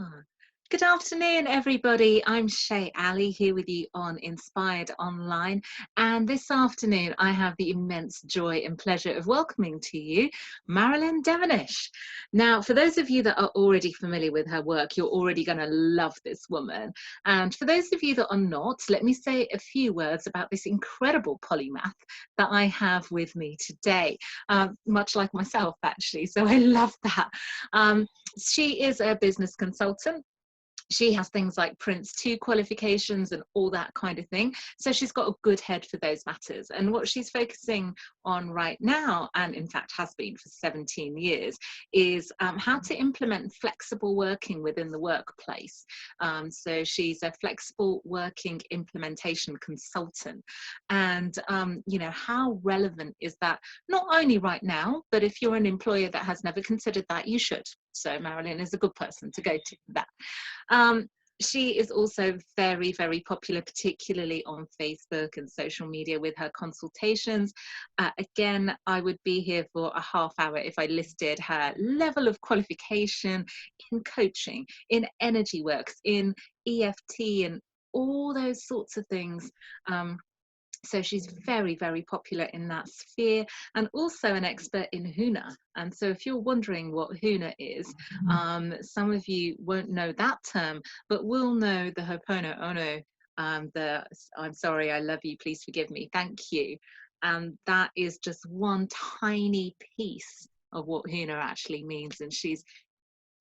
Ah, good afternoon, everybody. I'm Shay Ali here with you on Inspired Online. And this afternoon, I have the immense joy and pleasure of welcoming to you Marilyn Devonish. Now, for those of you that are already familiar with her work, you're already going to love this woman. And for those of you that are not, let me say a few words about this incredible polymath that I have with me today, much like myself, actually. So I love that. She is a business consultant. She has things like Prince 2 qualifications and all that kind of thing. So she's got a good head for those matters. And what she's focusing on right now, and in fact has been for 17 years, is how to implement flexible working within the workplace. So she's a flexible working implementation consultant. And, you know, how relevant is that? Not only right now, but if you're an employer that has never considered that, you should. So Marilyn is a good person to go to for that. She is also very, very popular, particularly on Facebook and social media with her consultations. Again, I would be here for a half hour if I listed her level of qualification in coaching, in energy works, in EFT and all those sorts of things. So she's very, very popular in that sphere, and also an expert in Huna. And so if you're wondering what Huna is, some of you won't know that term, but will know the Ho'oponopono, the I'm sorry, I love you, please forgive me, thank you. And that is just one tiny piece of what Huna actually means. And she's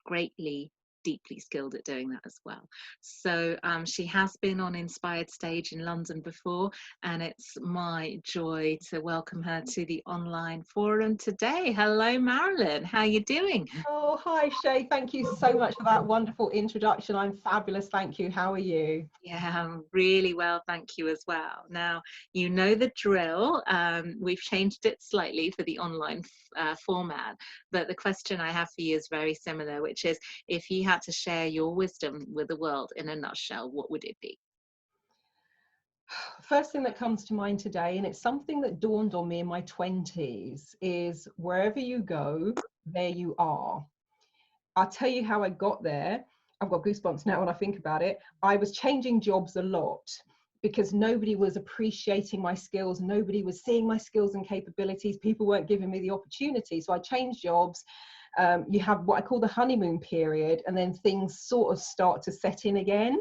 greatly, deeply skilled at doing that as well. So she has been on Inspired Stage in London before, and it's my joy to welcome her to the online forum today. Hello, Marilyn. How are you doing? Oh, hi, Shay. Thank you so much for that wonderful introduction. I'm fabulous. Thank you. How are you? Yeah, I'm really well, thank you as well. Now, you know the drill. We've changed it slightly for the online format, but the question I have for you is very similar, which is, if you had to share your wisdom with the world in a nutshell, what would it be? First thing that comes to mind today, and it's something that dawned on me in my 20s, is wherever you go, there you are. I'll tell you how I got there. I've got goosebumps now when I think about it. I was changing jobs a lot because nobody was appreciating my skills. Nobody was seeing my skills and capabilities. People weren't giving me the opportunity. So I changed jobs. You have what I call the honeymoon period, and then things sort of start to set in again.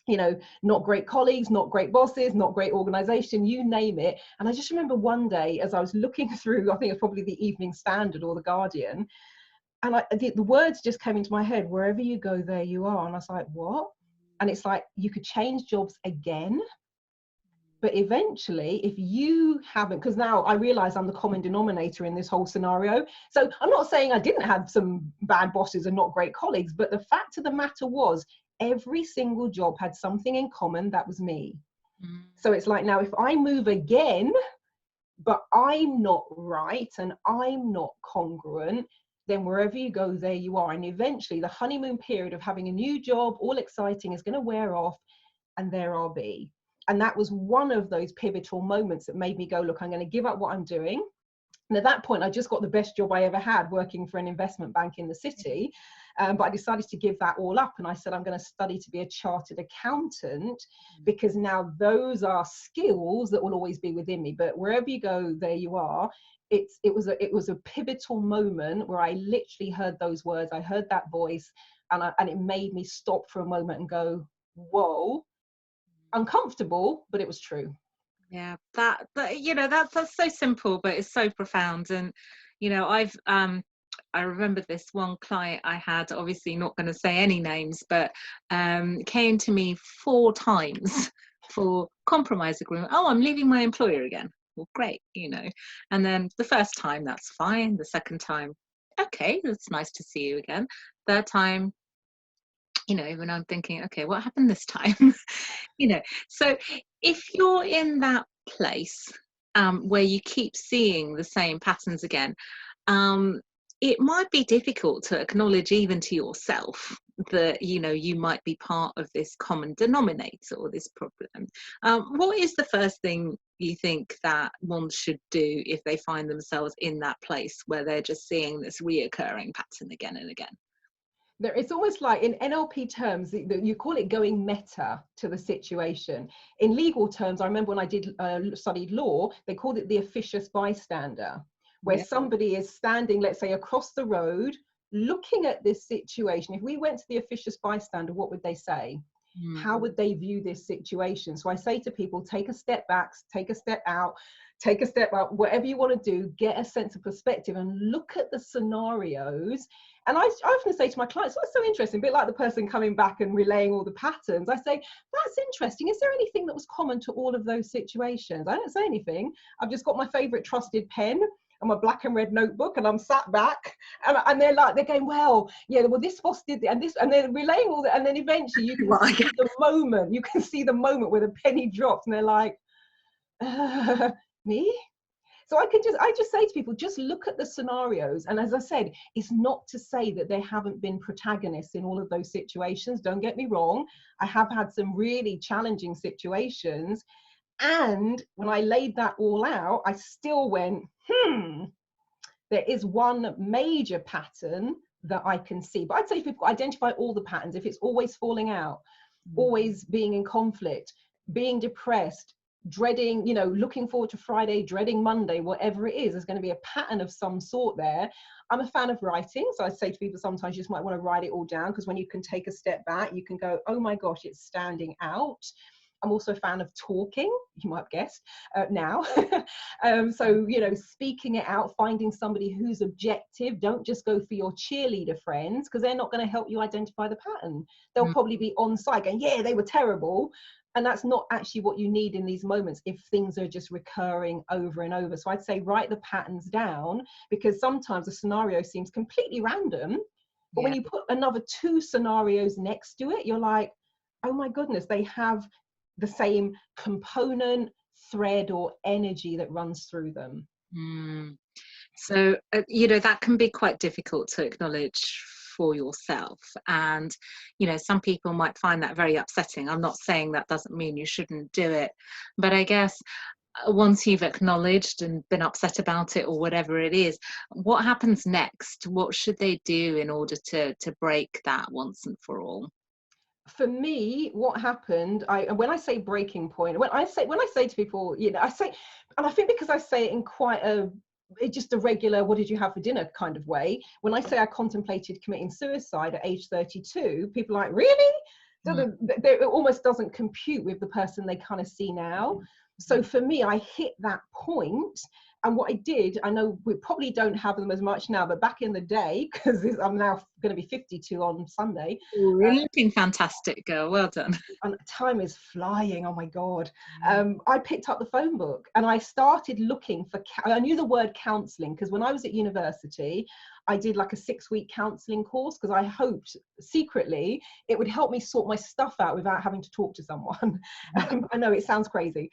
You know, not great colleagues, not great bosses, not great organization, you name it. And I just remember one day as I was looking through, I think it's probably the Evening Standard or the Guardian, and the words just came into my head: wherever you go, there you are. And I was like, what? And it's like, you could change jobs again, but eventually, if you haven't, because now I realize I'm the common denominator in this whole scenario. So I'm not saying I didn't have some bad bosses and not great colleagues, but the fact of the matter was, every single job had something in common. That was me. So it's like, now if I move again, but I'm not right and I'm not congruent, then wherever you go, there you are. And eventually the honeymoon period of having a new job, all exciting, is going to wear off, and there I'll be. And that was one of those pivotal moments that made me go, look, I'm going to give up what I'm doing. And at that point, I just got the best job I ever had, working for an investment bank in the city. But I decided to give that all up. And I said, I'm going to study to be a chartered accountant, because now those are skills that will always be within me. But wherever you go, there you are. It was a pivotal moment where I literally heard those words. I heard that voice, and it made me stop for a moment and go, whoa, uncomfortable, but it was true. Yeah, that you know, that's so simple, but it's so profound. And you know, I remember this one client I had, obviously not going to say any names, but came to me 4 times for compromise agreement. Oh, I'm leaving my employer again. Well, great, you know. And then the first time, that's fine. The second time, okay, it's nice to see you again. Third time, you know, when I'm thinking, okay, what happened this time? You know, so if you're in that place where you keep seeing the same patterns again, it might be difficult to acknowledge even to yourself that, you know, you might be part of this common denominator or this problem. What is the first thing you think that one should do if they find themselves in that place where they're just seeing this reoccurring pattern again and again? It's almost like in NLP terms, you call it going meta to the situation. In legal terms, I remember when I studied law, they called it the officious bystander, where Yeah. somebody is standing, let's say, across the road, looking at this situation. If we went to the officious bystander, what would they say? How would they view this situation? So I say to people, take a step back, take a step out, take a step out, whatever you want to do, get a sense of perspective and look at the scenarios. And I often say to my clients, what's so interesting, a bit like the person coming back and relaying all the patterns, I say, that's interesting. Is there anything that was common to all of those situations? I don't say anything. I've just got my favorite trusted pen and my black and red notebook, and I'm sat back, and they're going, well, yeah, well, this boss did it, and this, and they're relaying all that, and then eventually you can see the moment, where the penny drops, and they're like, me? So I just say to people, just look at the scenarios. And as I said, it's not to say that there haven't been protagonists in all of those situations. Don't get me wrong. I have had some really challenging situations. And when I laid that all out, I still went, there is one major pattern that I can see. But I'd say if you've identified all the patterns, if it's always falling out, always being in conflict, being depressed, dreading, looking forward to Friday, dreading Monday, whatever it is, there's going to be a pattern of some sort there. I'm a fan of writing. So I say to people, sometimes you just might want to write it all down, because when you can take a step back, you can go, oh my gosh, it's standing out. I'm also a fan of talking, you might have guessed now. So, speaking it out, finding somebody who's objective. Don't just go for your cheerleader friends, because they're not going to help you identify the pattern. They'll probably be on site going, yeah, they were terrible. And that's not actually what you need in these moments if things are just recurring over and over. So I'd say write the patterns down, because sometimes a scenario seems completely random. But when you put another 2 scenarios next to it, you're like, oh my goodness, they have the same component, thread, or energy that runs through them. So, that can be quite difficult to acknowledge for yourself. And, some people might find that very upsetting. I'm not saying that doesn't mean you shouldn't do it. But I guess once you've acknowledged and been upset about it or whatever it is, what happens next? What should they do in order to break that once and for all? For me, what happened, when I say breaking point, when I say to people, I say, and I think because I say it in quite just a regular, what did you have for dinner kind of way. When I say I contemplated committing suicide at age 32, people are like, really? It almost doesn't compute with the person they kind of see now. So for me, I hit that point. And what I did, I know we probably don't have them as much now, but back in the day, because I'm now going to be 52 on Sunday. You're looking fantastic, girl. Well done. And time is flying. Oh my God. I picked up the phone book and I started looking for, I knew the word counseling, because when I was at university, I did like a 6-week counseling course, because I hoped secretly it would help me sort my stuff out without having to talk to someone. I know it sounds crazy.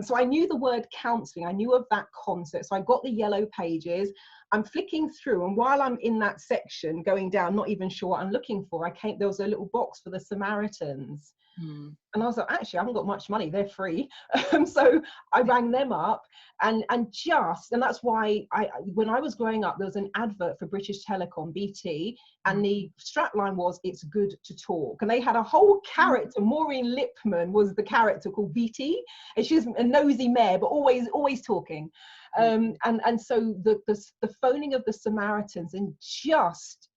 So I knew the word counseling. I knew of that concept. So I got the yellow pages. I'm flicking through, and while I'm in that section going down, not even sure what I'm looking for, there was a little box for the Samaritans. And I was like, actually, I haven't got much money. They're free. So I rang them up and that's why when I was growing up, there was an advert for British Telecom, BT, and the strapline was, it's good to talk. And they had a whole character, Maureen Lipman was the character called BT. And she was a nosy mare, but always talking. And so the phoning of the Samaritans and just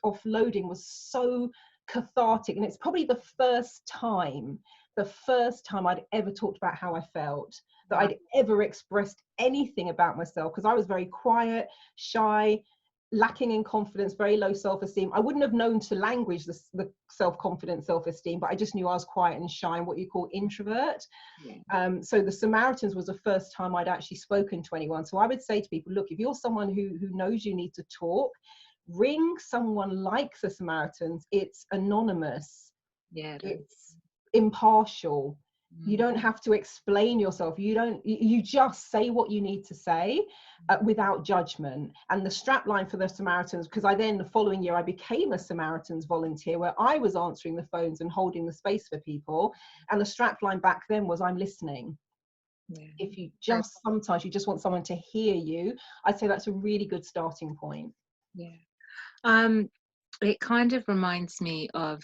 offloading was so cathartic. And it's probably the first time I'd ever talked about how I felt, that I'd ever expressed anything about myself, because I was very quiet, shy, lacking in confidence, very low self-esteem. I wouldn't have known to language the self-confidence, self-esteem, but I just knew I was quiet and shy and what you call introvert. So the Samaritans was the first time I'd actually spoken to anyone. So I would say to people, look, if you're someone who knows you need to talk, ring someone like the Samaritans. It's anonymous. It's impartial. You don't have to explain yourself. You just say what you need to say without judgment. And the strapline for the Samaritans, because the following year I became a Samaritans volunteer, where I was answering the phones and holding the space for people. And the strapline back then was, I'm listening. If you sometimes you just want someone to hear you, I'd say that's a really good starting point. it kind of reminds me of,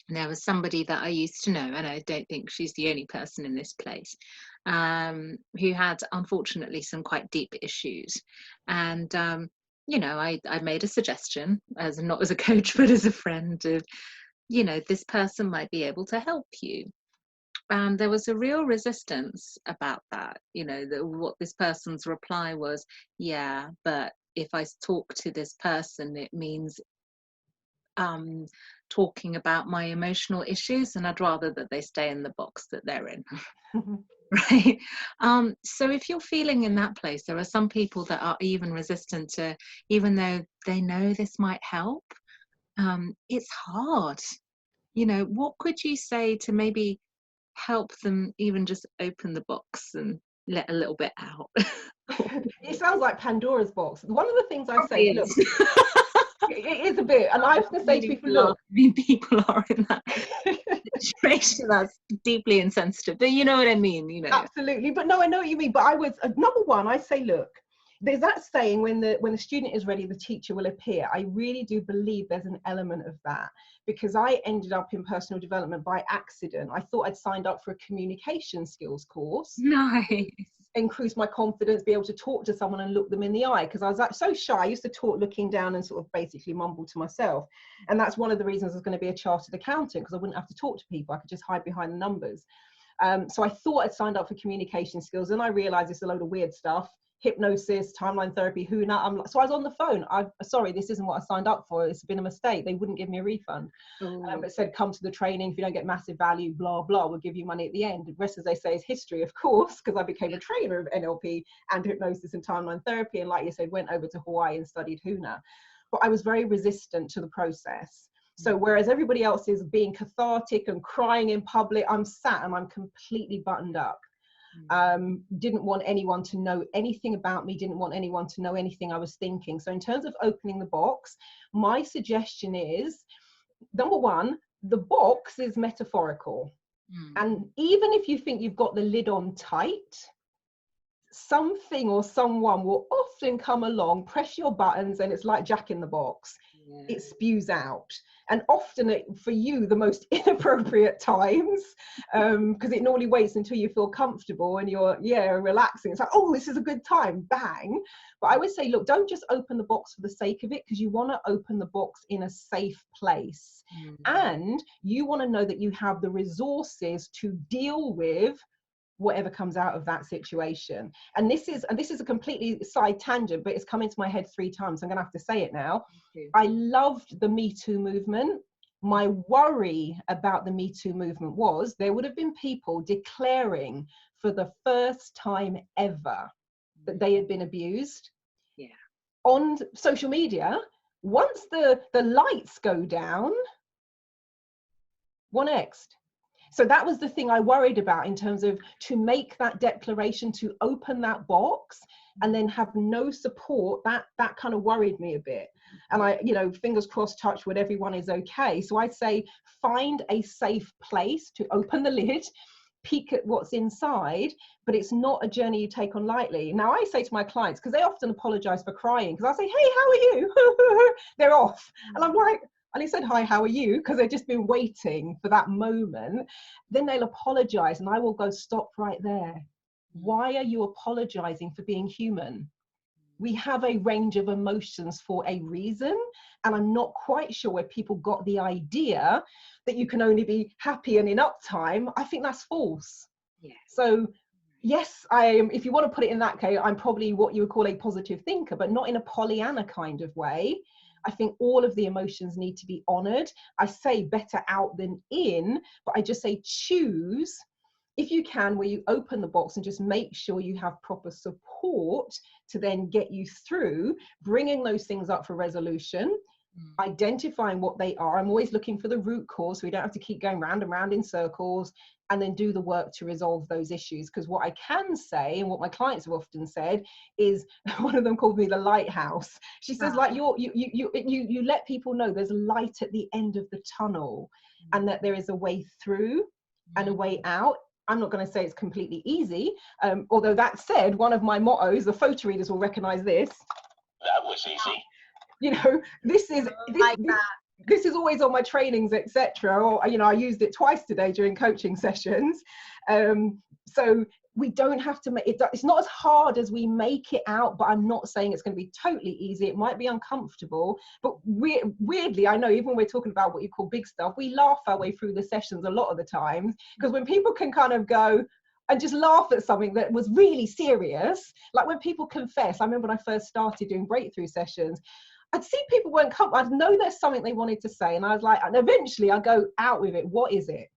there was somebody that I used to know, and I don't think she's the only person in this place, who had unfortunately some quite deep issues. And you know, I made a suggestion, as not as a coach but as a friend, of, you know, this person might be able to help you. And there was a real resistance about that. You know, what this person's reply was, yeah, but if I talk to this person, it means talking about my emotional issues, and I'd rather that they stay in the box that they're in. Right. So if you're feeling in that place, there are some people that are even resistant to, even though they know this might help. It's hard. You know, what could you say to maybe help them even just open the box and let a little bit out? It sounds like Pandora's box. One of the things I say, It look, is. it is a bit, and I often say to people, look, people are in that situation that's deeply insensitive, but you know what I mean, you know. Absolutely, but no, I know what you mean. But I was number one, I say, look, there's that saying, when the student is ready, the teacher will appear. I really do believe there's an element of that, because I ended up in personal development by accident. I thought I'd signed up for a communication skills course. Nice. Increase my confidence, be able to talk to someone and look them in the eye, because I was like so shy. I used to talk looking down and sort of basically mumble to myself, and that's one of the reasons I was going to be a chartered accountant, because I wouldn't have to talk to people. I could just hide behind the numbers. So I thought I'd signed up for communication skills, and I realized it's a load of weird stuff: hypnosis, timeline therapy, Huna. So I was on the phone. Sorry, this isn't what I signed up for. It's been a mistake. They wouldn't give me a refund. It said, come to the training. If you don't get massive value, blah, blah, we'll give you money at the end. The rest, as they say, is history, of course, because I became a trainer of NLP and hypnosis and timeline therapy. And like you said, went over to Hawaii and studied Huna. But I was very resistant to the process. So whereas everybody else is being cathartic and crying in public, I'm sat and I'm completely buttoned up. Didn't want anyone to know anything about me, didn't want anyone to know anything I was thinking. So in terms of opening the box, my suggestion is, number one, the box is metaphorical. And even if you think you've got the lid on tight, something or someone will often come along, press your buttons, and it's like Jack in the Box. It spews out, and often for you the most inappropriate times, because it normally waits until you feel comfortable and you're relaxing. It's like, oh, this is a good time, bang. But I would say, look, don't just open the box for the sake of it, because you want to open the box in a safe place, and you want to know that you have the resources to deal with whatever comes out of that situation. And this is a completely side tangent, but it's come into my head 3 times. I'm gonna have to say it now. I loved the Me Too movement. My worry about the Me Too movement was there would have been people declaring for the first time ever that they had been abused. On social media. Once the lights go down, what next? So that was the thing I worried about, in terms of to make that declaration, to open that box and then have no support. That kind of worried me a bit. And I, fingers crossed, touch wood, everyone is okay. So I'd say find a safe place to open the lid, peek at what's inside, but it's not a journey you take on lightly. Now I say to my clients, because they often apologize for crying, because I say, hey, how are you? They're off. And I'm like, and he said, hi, how are you? Because they've just been waiting for that moment. Then they'll apologize, and I will go, stop right there. Why are you apologizing for being human? We have a range of emotions for a reason. And I'm not quite sure where people got the idea that you can only be happy and in uptime. I think that's false. So yes, I am. If you want to put it in that case, I'm probably what you would call a positive thinker, but not in a Pollyanna kind of way. I think all of the emotions need to be honored. I say better out than in, but I just say choose, if you can, where you open the box and just make sure you have proper support to then get you through bringing those things up for resolution, identifying what they are. I'm always looking for the root cause, so we don't have to keep going round and round in circles, and then do the work to resolve those issues. Because what I can say, and what my clients have often said, is one of them called me the lighthouse. She says, like, you let people know there's light at the end of the tunnel, and that there is a way through and a way out. I'm not going to say it's completely easy, although that said, one of my mottos, the photo readers will recognize this. That was easy. You know, this is this is always on my trainings, etc. Or, you know, I used it twice today during coaching sessions. So we don't have to make it, it's not as hard as we make it out, but I'm not saying it's going to be totally easy. It might be uncomfortable, but weirdly, I know even when we're talking about what you call big stuff, we laugh our way through the sessions a lot of the times, because when people can kind of go and just laugh at something that was really serious, like when people confess. I remember when I first started doing breakthrough sessions, I'd see people weren't comfortable. I'd know there's something they wanted to say, and I was like, and eventually I go out with it. What is it?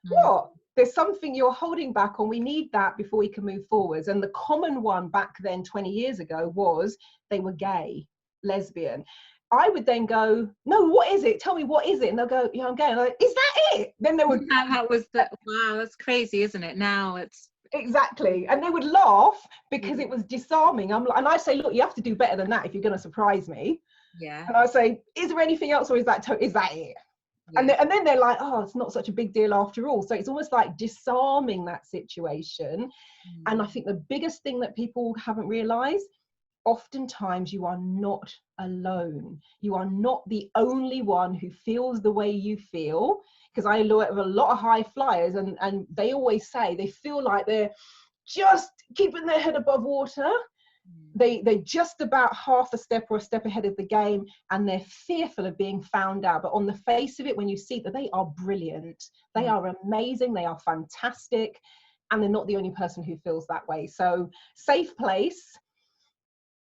What? There's something you're holding back on. We need that before we can move forwards. And the common one back then, 20 years ago, was they were gay, lesbian. I would then go, no, what is it? Tell me, what is it? And they'll go, yeah, I'm gay. And I'm like, is that it? Then they would. That was the, wow, that's crazy, isn't it? Now it's. Exactly. And they would laugh because it was disarming. And I say, look, you have to do better than that if you're going to surprise me. Yeah. And I say, is there anything else, or is that it? Yeah. And then they're like, oh, it's not such a big deal after all. So it's almost like disarming that situation. And I think the biggest thing that people haven't realized, oftentimes you are not alone. You are not the only one who feels the way you feel. Because I know of a lot of high flyers, and they always say they feel like they're just keeping their head above water. They're just about half a step or a step ahead of the game, and they're fearful of being found out. But on the face of it, when you see that they are brilliant, they are amazing, they are fantastic, and they're not the only person who feels that way. So safe place,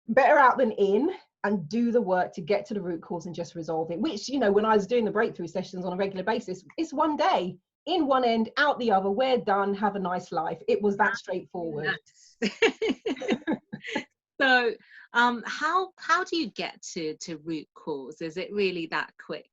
better out than in, and do the work to get to the root cause and just resolve it. Which, you know, when I was doing the breakthrough sessions on a regular basis, it's one day, in one end, out the other, we're done, have a nice life. It was that straightforward. So how do you get to root cause? Is it really that quick?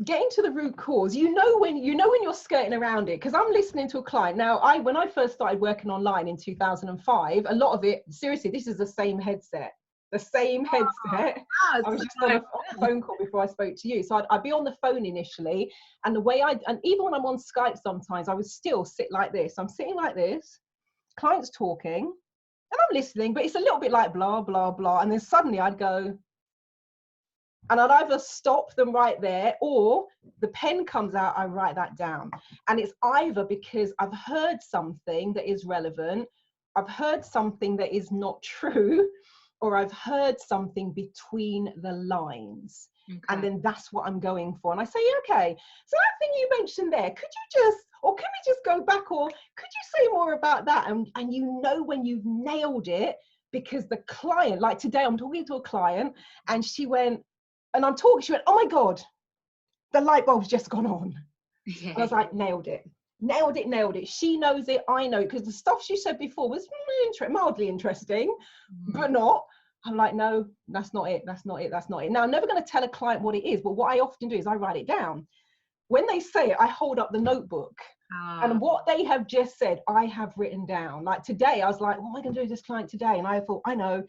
Getting to the root cause, you know when you're skirting around it, because I'm listening to a client now. When I first started working online in 2005, a lot of it, seriously, this is the same headset. I was just on a phone call before I spoke to you. So I'd be on the phone initially, and the way and even when I'm on Skype sometimes, I would still sit like this. I'm sitting like this, client's talking, and I'm listening, but it's a little bit like blah, blah, blah. And then suddenly I'd go, and I'd either stop them right there, or the pen comes out, I write that down. And it's either because I've heard something that is relevant, I've heard something that is not true, or I've heard something between the lines. Okay. And then that's what I'm going for. And I say, okay, so that thing you mentioned there, could you just, or can we just go back, or could you say more about that? And you know when you've nailed it, because the client, like today I'm talking to a client, and she went, and I'm talking, she went, oh my God, the light bulb's just gone on. Yeah. And I was like, nailed it. She knows it, I know it, because the stuff she said before was mildly interesting, but not. I'm like, no, that's not it. Now, I'm never going to tell a client what it is, but what I often do is I write it down. When they say it, I hold up the notebook. And what they have just said, I have written down. Like today, I was like, what am I going to do with this client today? And I thought, I know,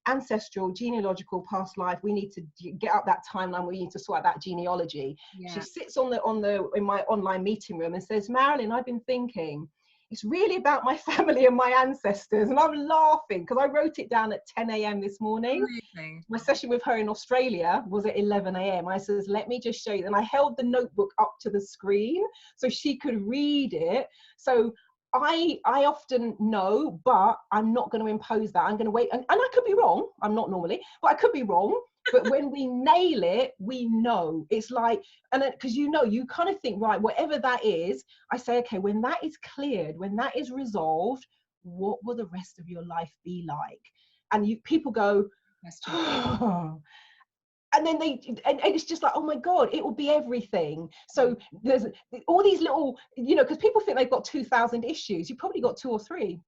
ancestral, genealogical, past life, we need to get up that timeline, we need to sort out that genealogy. Yeah. She sits in my online meeting room and says, Marilyn, I've been thinking, it's really about my family and my ancestors. And I'm laughing because I wrote it down at 10 a.m. this morning. Amazing. My session with her in Australia was at 11 a.m. I says, let me just show you. And I held the notebook up to the screen so she could read it. So I often know, but I'm not going to impose that. I'm going to wait. And I could be wrong. I'm not normally, but I could be wrong. But when we nail it, we know. It's like, and because you kind of think, right, whatever that is, I say, okay, when that is cleared, when that is resolved, what will the rest of your life be like? And people go, oh. And then and it's just like, oh my God, it will be everything. So there's all these little, because people think they've got 2,000 issues. You've probably got 2 or 3.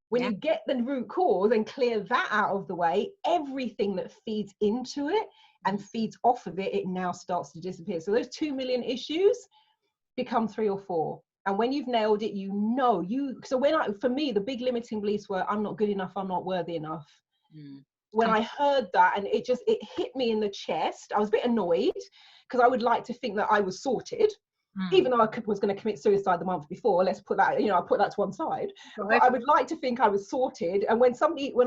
When you get the root cause and clear that out of the way, everything that feeds into it and feeds off of it, it now starts to disappear. So those 2 million issues become 3 or 4. And when you've nailed it, so for me, the big limiting beliefs were, I'm not good enough, I'm not worthy enough. When I heard that, and it hit me in the chest, I was a bit annoyed because I would like to think that I was sorted. Even though I was going to commit suicide the month before, let's put that, I put that to one side. But I would like to think I was sorted. And when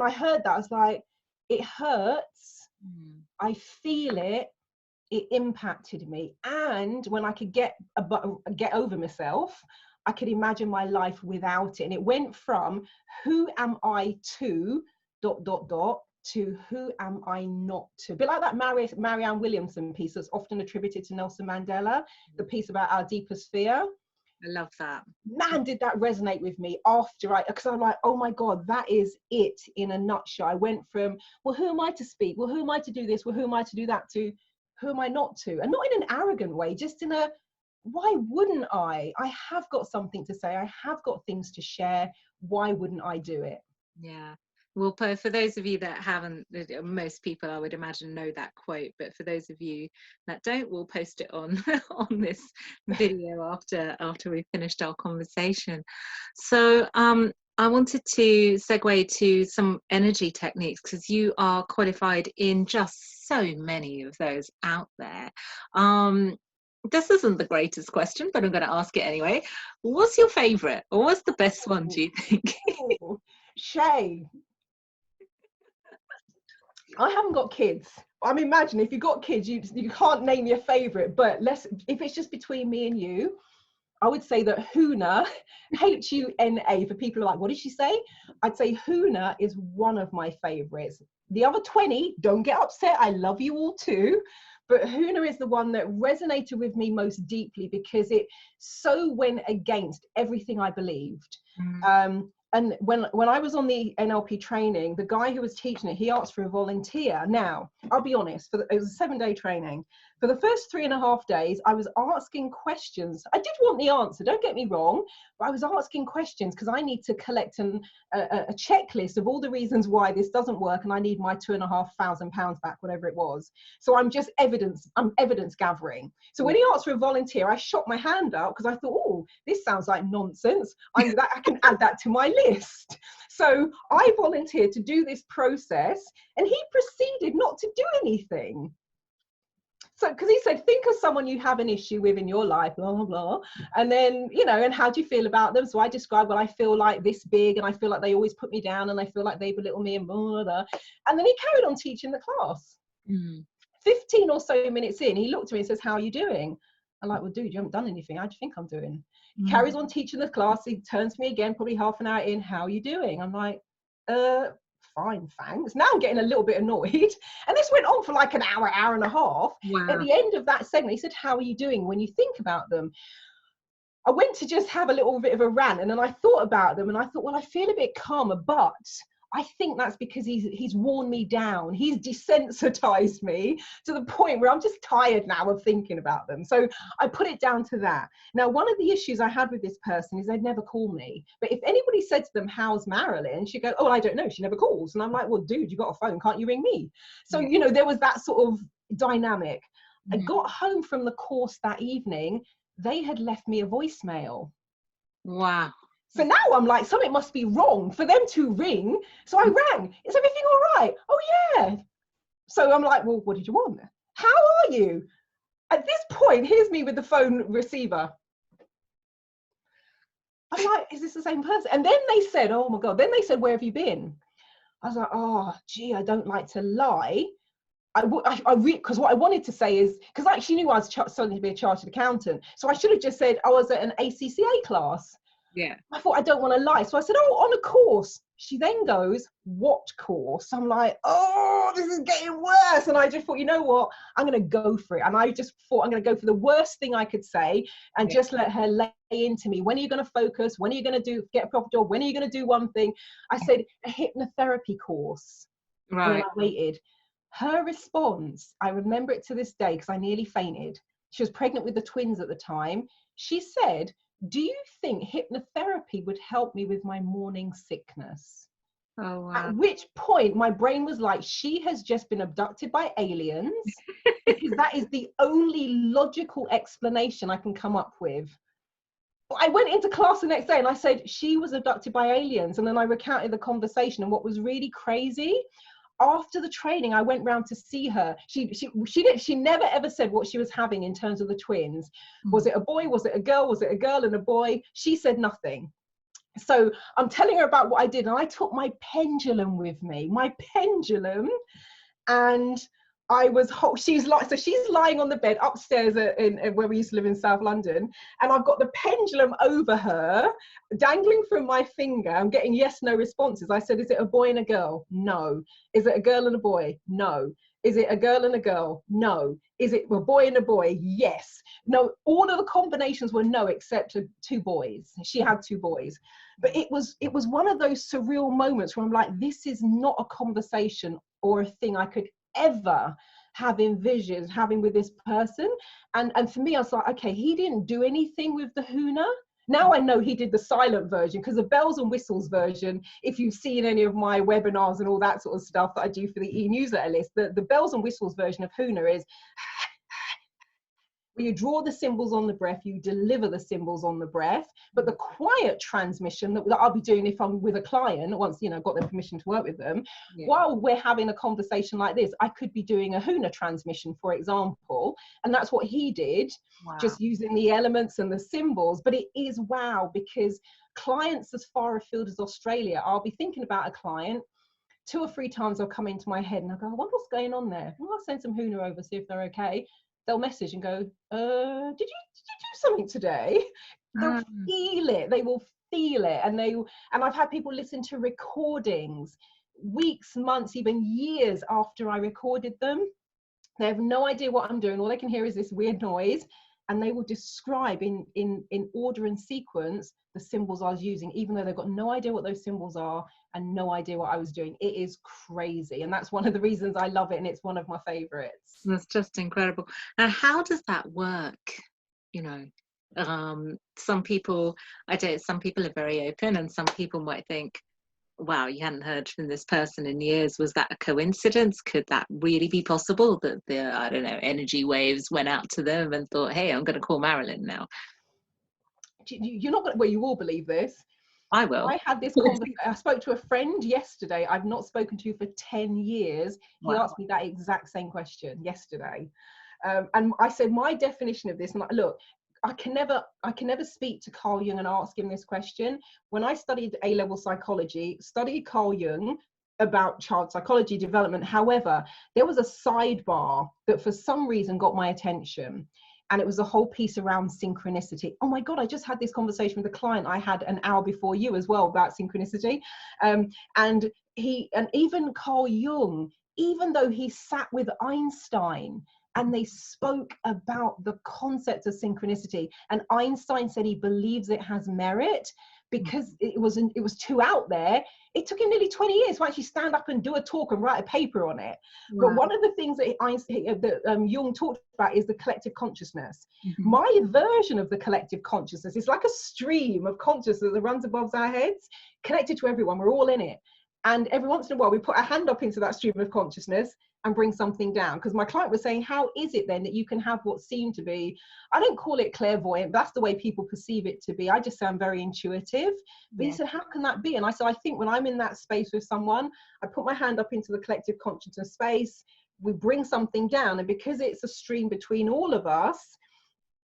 I heard that, I was like, it hurts, I feel it. It impacted me. And when I could get over myself, I could imagine my life without it. And it went from who am I to ... to who am I not to. A bit like that Marianne Williamson piece that's often attributed to Nelson Mandela, the piece about our deepest fear. I love that. Man, did that resonate with me after because I'm like, oh my God, that is it in a nutshell. I went from, well, who am I to speak? Well, who am I to do this? Well, who am I to do that, to who am I not to? And not in an arrogant way, just in a, why wouldn't I? I have got something to say. I have got things to share. Why wouldn't I do it? Yeah. Well, for those of you that haven't, most people I would imagine know that quote, but for those of you that don't, we'll post it on on this video after we've finished our conversation. So I wanted to segue to some energy techniques, because you are qualified in just so many of those out there. This isn't the greatest question, but I'm going to ask it anyway. What's your favorite, or what's the best one, do you think? Shay, I haven't got kids. I'm imagining if you've got kids, you can't name your favorite, but if it's just between me and you, I would say that Huna, Huna, for people who are like, what did she say? I'd say Huna is one of my favorites. The other 20, don't get upset. I love you all too. But Huna is the one that resonated with me most deeply, because it so went against everything I believed. And when I was on the NLP training, the guy who was teaching it, he asked for a volunteer. Now, I'll be honest, it was a 7-day training. For the first 3.5 days, I was asking questions. I did want the answer, don't get me wrong, but I was asking questions because I need to collect a checklist of all the reasons why this doesn't work, and I need my £2,500 back, whatever it was. So I'm evidence gathering. So when he asked for a volunteer, I shot my hand up because I thought, oh, this sounds like nonsense. I can add that to my list. So I volunteered to do this process, and he proceeded not to do anything. So, because he said, think of someone you have an issue with in your life, blah, blah, blah. And then, and how do you feel about them? So I described, well, I feel like this big, and I feel like they always put me down, and I feel like they belittle me, and blah, blah, blah. And then he carried on teaching the class. 15 or so minutes in, he looked at me and says, how are you doing? I'm like, well, dude, you haven't done anything. How do you think I'm doing? He carries on teaching the class. He turns to me again, probably half an hour in, how are you doing? I'm like, fine, thanks. Now I'm getting a little bit annoyed. And this went on for like an hour and a half. Wow. At the end of that segment, he said, how are you doing when you think about them? I went to just have a little bit of a rant, and then I thought about them, and I thought, well, I feel a bit calmer, but I think that's because he's worn me down. He's desensitized me to the point where I'm just tired now of thinking about them. So I put it down to that. Now, one of the issues I had with this person is they'd never call me. But if anybody said to them, how's Marilyn? She'd go, oh, I don't know. She never calls. And I'm like, well, dude, you got a phone. Can't you ring me? So, there was that sort of dynamic. I got home from the course that evening. They had left me a voicemail. Wow. So now I'm like, something must be wrong for them to ring. So I rang. Is everything all right? Oh, yeah. So I'm like, well, what did you want? How are you? At this point, here's me with the phone receiver. I'm like, is this the same person? And then they said, oh, my God. Then they said, where have you been? I was like, oh, gee, I don't like to lie. Because what I wanted to say is, because like she knew I was studying to be a chartered accountant. So I should have just said I was at an ACCA class. Yeah. I thought, I don't want to lie. So I said, oh, on a course. She then goes, what course? I'm like, oh, this is getting worse. And I just thought, you know what? I'm going to go for it. And I just thought I'm going to go for the worst thing I could say and just let her lay into me. When are you going to focus? When are you going to get a proper job? When are you going to do one thing? I said, a hypnotherapy course. Right. And I waited. Her response, I remember it to this day because I nearly fainted. She was pregnant with the twins at the time. She said, do you think hypnotherapy would help me with my morning sickness? Oh, wow. At which point my brain was like, she has just been abducted by aliens, because that is the only logical explanation I can come up with. I went into class the next day and I said, she was abducted by aliens. And then I recounted the conversation. And what was really crazy, after the training, I went round to see her. She never ever said what she was having in terms of the twins. Was it a boy? Was it a girl? Was it a girl and a boy? She said nothing. So I'm telling her about what I did, and I took my pendulum with me, and she's like, so she's lying on the bed upstairs in where we used to live in South London, and I've got the pendulum over her, dangling from my finger. I'm getting yes, no responses. I said, is it a boy and a girl? No. Is it a girl and a boy? No. Is it a girl and a girl? No. Is it a boy and a boy? Yes. No. All of the combinations were no, except 2 boys. She had 2 boys. But it was one of those surreal moments where I'm like, this is not a conversation or a thing I could ever have envisioned having with this person. And for me, I was like, okay, he didn't do anything with the Huna. Now I know he did the silent version, because the bells and whistles version, if you've seen any of my webinars and all that sort of stuff that I do for the e-newsletter list, the bells and whistles version of Huna is where you draw the symbols on the breath, you deliver the symbols on the breath. But the quiet transmission that I'll be doing if I'm with a client, once, you know, got their permission to work with them, while we're having a conversation like this, I could be doing a Huna transmission, for example. And that's what he did, just using the elements and the symbols. But it is wow, because clients as far afield as Australia, I'll be thinking about a client, 2 or 3 times they'll come into my head and I go, I wonder what's going on there. Well, I'll send some Huna over, see if they're okay. They'll message and go, did you do something today? They'll feel it. They will feel it. And I've had people listen to recordings weeks, months, even years after I recorded them. They have no idea what I'm doing. All they can hear is this weird noise. And they will describe in order and sequence the symbols I was using, even though they've got no idea what those symbols are and no idea what I was doing. It is crazy. And that's one of the reasons I love it. And it's one of my favorites. That's just incredible. Now, how does that work? You know, some people are very open, and some people might think, wow, you hadn't heard from this person in years. Was that a coincidence? Could that really be possible, that the, I don't know, energy waves went out to them and thought, hey, I'm going to call Marilyn now? You're not going to, well, you will believe this. I will. I had this conversation. I spoke to a friend yesterday I've not spoken to for 10 years. He asked me that exact same question yesterday. And I said, my definition of this, and look, I can never speak to Carl Jung and ask him this question. When I studied A-level psychology, studied Carl Jung about child psychology development. However, there was a sidebar that for some reason got my attention. And it was a whole piece around synchronicity. Oh my God, I just had this conversation with a client I had an hour before you as well about synchronicity. And even Carl Jung, even though he sat with Einstein and they spoke about the concept of synchronicity, and Einstein said he believes it has merit because it was too out there. It took him nearly 20 years to actually stand up and do a talk and write a paper on it. Wow. But one of the things that Jung talked about is the collective consciousness. Mm-hmm. My version of the collective consciousness is like a stream of consciousness that runs above our heads, connected to everyone. We're all in it. And every once in a while, we put a hand up into that stream of consciousness and bring something down. Because my client was saying, how is it then that you can have what seemed to be, I don't call it clairvoyant, that's the way people perceive it to be. I just sound very intuitive. But he said, how can that be? And I said, I think when I'm in that space with someone, I put my hand up into the collective consciousness space, we bring something down. And because it's a stream between all of us,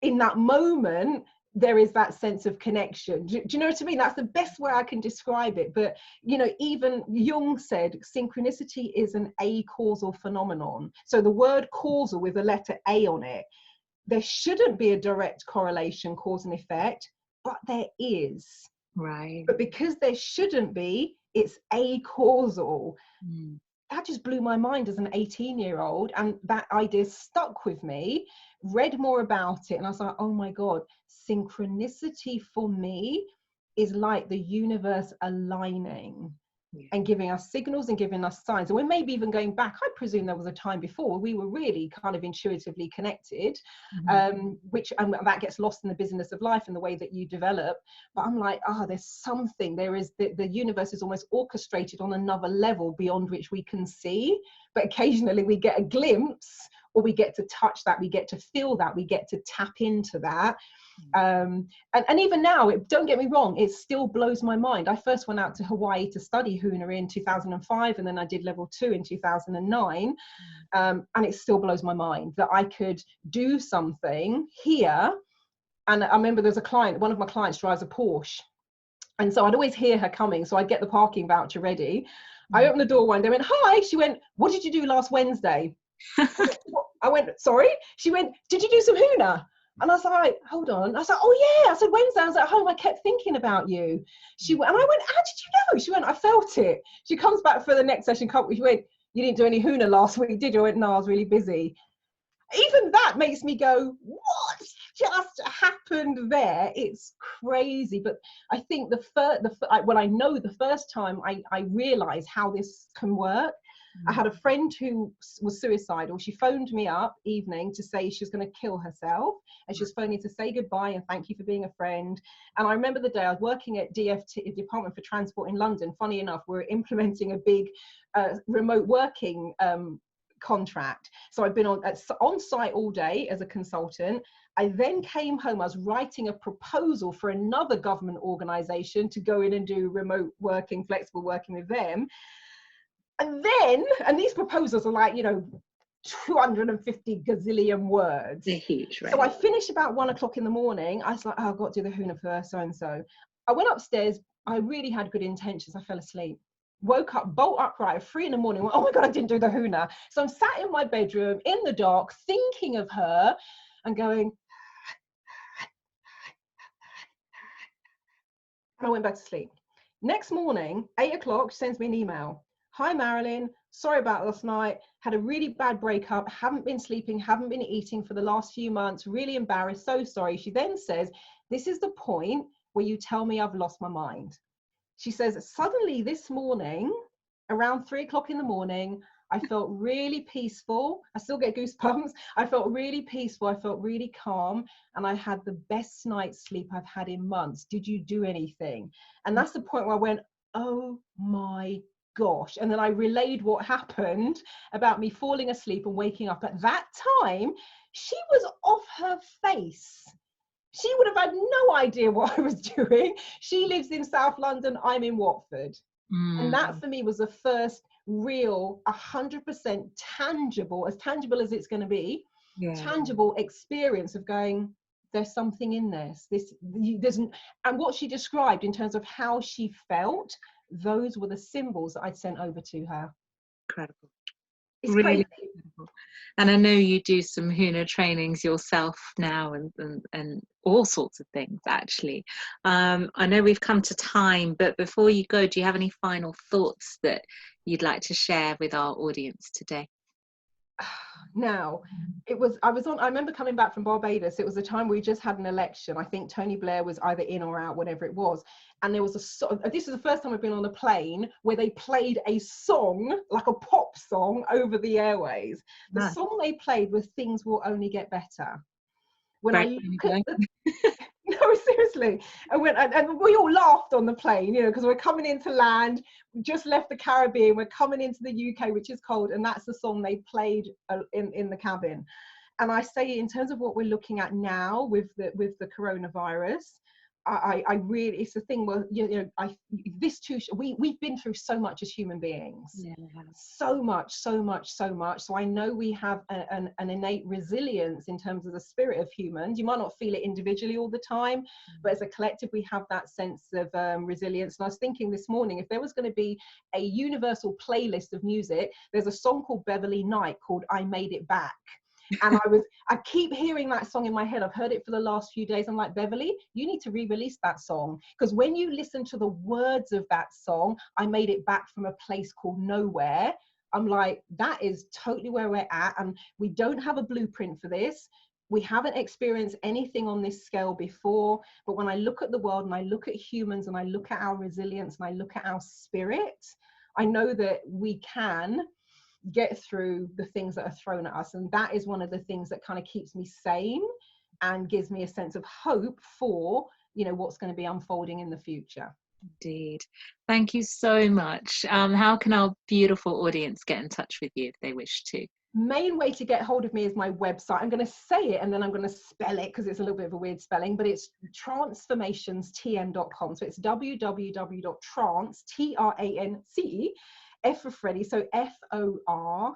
in that moment, there is that sense of connection. Do you know what I mean? That's the best way I can describe it. But, you know, even Jung said synchronicity is an acausal phenomenon. So the word causal with the letter A on it, there shouldn't be a direct correlation, cause and effect, but there is. Right. But because there shouldn't be, it's acausal. That just blew my mind as an 18-year-old, and that idea stuck with me. Read more about it, and I was like, oh my God, synchronicity for me is like the universe aligning and giving us signals and giving us signs. And we're maybe even going back, I presume there was a time before where we were really kind of intuitively connected, which that gets lost in the business of life and the way that you develop. But I'm like, there's something, there is, the universe is almost orchestrated on another level beyond which we can see. But occasionally we get a glimpse, or we get to touch that, we get to feel that, we get to tap into that. And even now, don't get me wrong, it still blows my mind. I first went out to Hawaii to study Huna in 2005, and then I did level 2 in 2009. And it still blows my mind that I could do something here. And I remember there's a client, one of my clients drives a Porsche. And so I'd always hear her coming. So I'd get the parking voucher ready. I opened the door one day, went, hi. She went, what did you do last Wednesday? I went, sorry? She went, did you do some Huna? And I was like, hold on. I was like, oh yeah. I said, Wednesday, I was at home. I kept thinking about you. She went, and I went, how did you know? She went, I felt it. She comes back for the next session. She went, you didn't do any Huna last week, did you? I went, no, I was really busy. Even that makes me go, what just happened there? It's crazy. But I think I know the first time I realized how this can work. I had a friend who was suicidal. She phoned me up evening to say she was going to kill herself, and she was phoning to say goodbye and thank you for being a friend. And I remember the day I was working at DFT, Department for Transport in London. Funny enough, we're implementing a big remote working contract. So I've been on site all day as a consultant. I then came home, I was writing a proposal for another government organization to go in and do remote working, flexible working with them. And these proposals are like, 250 gazillion words. They're huge, right? So I finished about 1 o'clock in the morning. I was like, oh, I've got to do the Huna for so-and-so. I went upstairs. I really had good intentions. I fell asleep. Woke up, bolt upright at 3 in the morning. Went, oh my God, I didn't do the Huna. So I'm sat in my bedroom in the dark, thinking of her and going, and I went back to sleep. Next morning, 8 o'clock, she sends me an email. Hi, Marilyn. Sorry about last night. Had a really bad breakup. Haven't been sleeping, haven't been eating for the last few months. Really embarrassed. So sorry. She then says, this is the point where you tell me I've lost my mind. She says, suddenly this morning, around 3 o'clock in the morning, I felt really peaceful. I still get goosebumps. I felt really peaceful. I felt really calm. And I had the best night's sleep I've had in months. Did you do anything? And that's the point where I went, oh my gosh. And then I relayed what happened about me falling asleep and waking up. At that time, she was off her face. She would have had no idea what I was doing. She lives in South London. I'm in Watford. And that for me was the first real 100% tangible as it's going to be, tangible experience of going, there's something in this. And what she described in terms of how she felt, those were the symbols that I'd sent over to her. Incredible. It's really crazy. incredible. And I know you do some Huna trainings yourself now and all sorts of things, actually. I know we've come to time, but before you go, do you have any final thoughts that you'd like to share with our audience today? Now, I remember coming back from Barbados. It was the time we just had an election. I think Tony Blair was either in or out, whatever it was. And there was this is the first time I've been on a plane where they played a song, like a pop song, over the airways. The song they played was Things Will Only Get Better. When I look at no, seriously. And we all laughed on the plane, because we're coming into land. We just left the Caribbean. We're coming into the UK, which is cold. And that's the song they played in the cabin. And I say, in terms of what we're looking at now with the coronavirus, I really, it's the thing where, we've been through so much as human beings, so much. So I know we have an innate resilience in terms of the spirit of humans. You might not feel it individually all the time, but as a collective, we have that sense of resilience. And I was thinking this morning, if there was going to be a universal playlist of music, there's a song called Beverly Knight called I Made It Back. And I keep hearing that song in my head. I've heard it for the last few days. I'm like, Beverly, you need to re-release that song. Because when you listen to the words of that song, I made it back from a place called nowhere. I'm like, that is totally where we're at. And we don't have a blueprint for this. We haven't experienced anything on this scale before. But when I look at the world and I look at humans and I look at our resilience and I look at our spirit, I know that we can get through the things that are thrown at us. And that is one of the things that kind of keeps me sane and gives me a sense of hope for, what's going to be unfolding in the future. Indeed. Thank you so much. How can our beautiful audience get in touch with you if they wish to? Main way to get hold of me is my website. I'm going to say it and then I'm going to spell it because it's a little bit of a weird spelling, but it's transformationstm.com. So it's www.trance, F for Freddie, so FORMATIONS,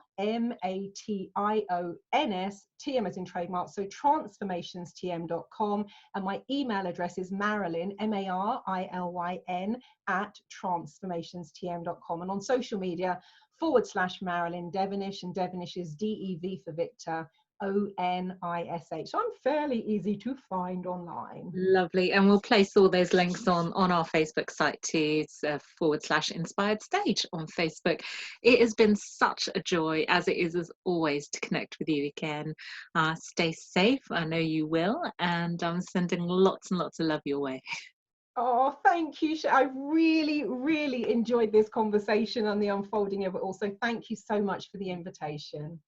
TM as in trademark, so transformationstm.com. And my email address is Marilyn, MARILYN, at transformationstm.com. And on social media, /Marilyn Devonish, and Devonish is DEV for Victor, ONISH. So I'm fairly easy to find online. Lovely. And we'll place all those links on our Facebook site too, /Inspired Stage on Facebook. It has been such a joy, as it is as always, to connect with you again. Stay safe. I know you will. And I'm sending lots and lots of love your way. Oh, thank you. I really, really enjoyed this conversation and the unfolding of it all. So thank you so much for the invitation.